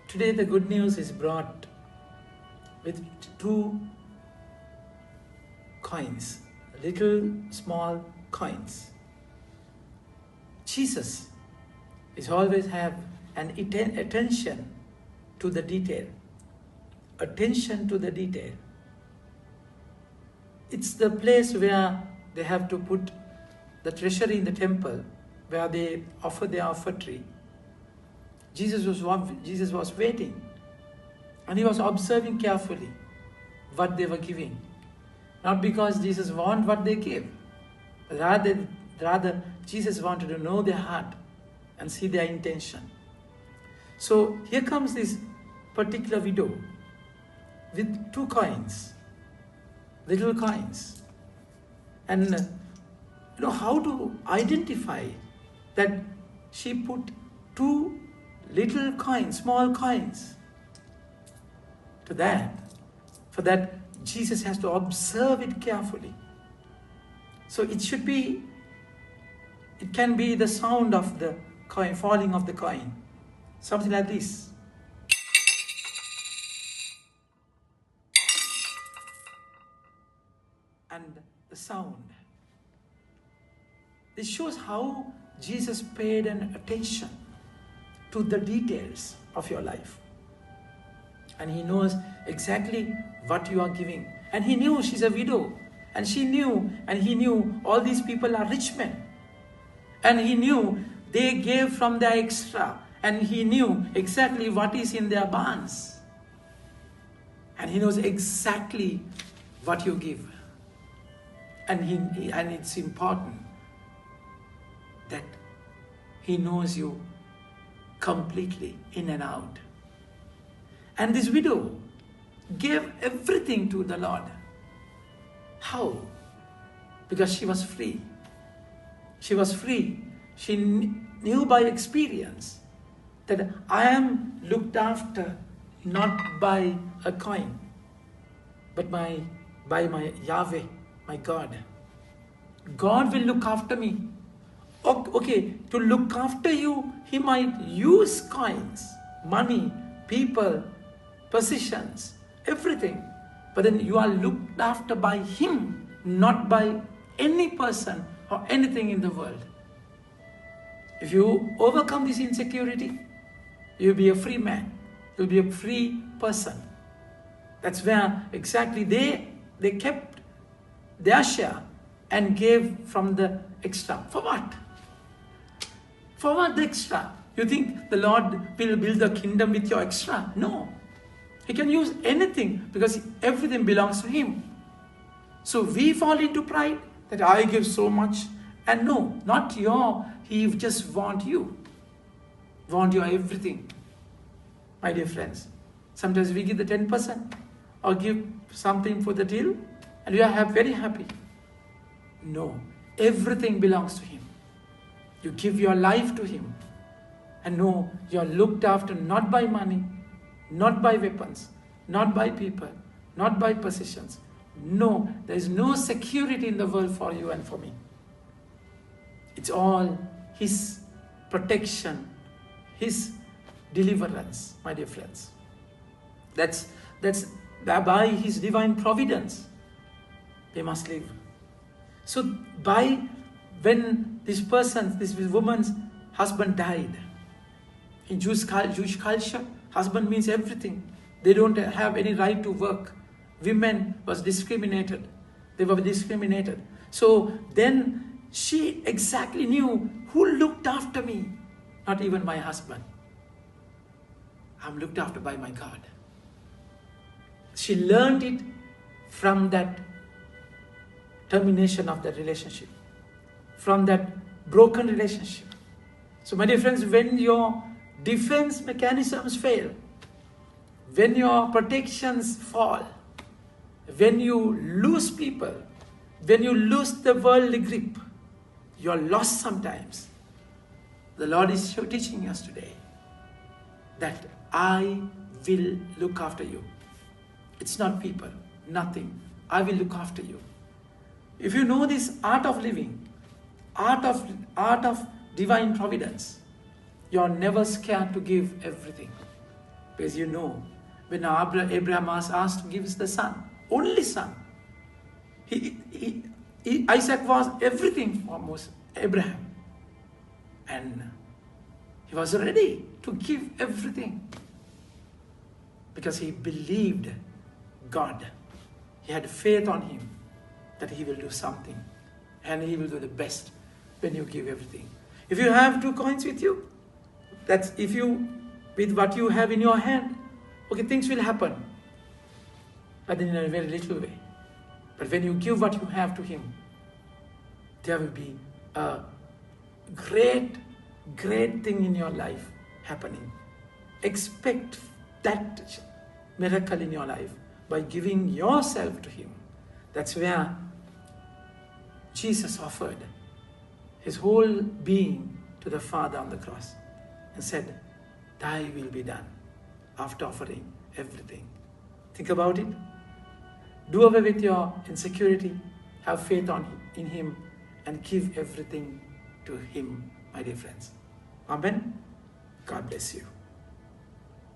Today the good news is brought with 2 coins, little small coins. Jesus is always have an attention to the detail. Attention to the detail. It's the place where they have to put the treasury in the temple, where they offer their offertory. Jesus was waiting, and he was observing carefully what they were giving. Not because Jesus wanted what they gave, but rather Jesus wanted to know their heart and see their intention. So here comes this particular widow with 2 coins, little coins. And how to identify that she put 2 little coins, small coins to that. For that, Jesus has to observe it carefully. So it can be the sound of the coin, falling of the coin. Something like this. And the sound. This shows how Jesus paid an attention to the details of your life. And he knows exactly what you are giving. And he knew she's a widow. And he knew all these people are rich men. And he knew they gave from their extra. And he knew exactly what is in their barns. And he knows exactly what you give. And it's important that he knows you completely in and out. And this widow gave everything to the Lord. How? Because she was free. She was free. She knew by experience that I am looked after not by a coin, but by my Yahweh, my God. God will look after me. Okay, to look after you, he might use coins, money, people, positions, everything. But then you are looked after by him, not by any person or anything in the world. If you overcome this insecurity, you'll be a free man. You'll be a free person. That's where exactly they kept their share and gave from the extra. For what? For what the extra? You think the Lord will build a kingdom with your extra? No. He can use anything because everything belongs to him. So we fall into pride that I give so much. And no, not he just want you. Want your everything. My dear friends, sometimes we give the 10% or give something for the deal and we are very happy. No, everything belongs to him. You give your life to him. And no, you are looked after not by money, not by weapons, not by people, not by positions. No, there is no security in the world for you and for me. It's all his protection, his deliverance, my dear friends. That's by his divine providence they must live. So when this woman's husband died, in Jewish culture, husband means everything. They don't have any right to work. Women was discriminated. They were discriminated. So then she exactly knew who looked after me. Not even my husband. I'm looked after by my God. She learned it from that termination of that relationship. From that broken relationship. So my dear friends, when your defense mechanisms fail, when your protections fall, when you lose people, when you lose the worldly grip, you're lost sometimes. The Lord is teaching us today that I will look after you. It's not people, nothing. I will look after you. If you know this art of living, art of divine providence, you're never scared to give everything. Because you know, when Abraham was asked to give the son, only son, Isaac was everything for Abraham. And he was ready to give everything because he believed God. He had faith on him that he will do something and he will do the best when you give everything. If you have 2 coins with you, that's with what you have in your hand, okay, things will happen, but in a very little way. But when you give what you have to him, there will be a great thing in your life happening. Expect that miracle in your life by giving yourself to him. That's where Jesus offered his whole being to the Father on the cross and said, thy will be done, after offering everything. Think about it. Do away with your insecurity. Have faith in him and give everything to him, my dear friends. Amen. God bless you.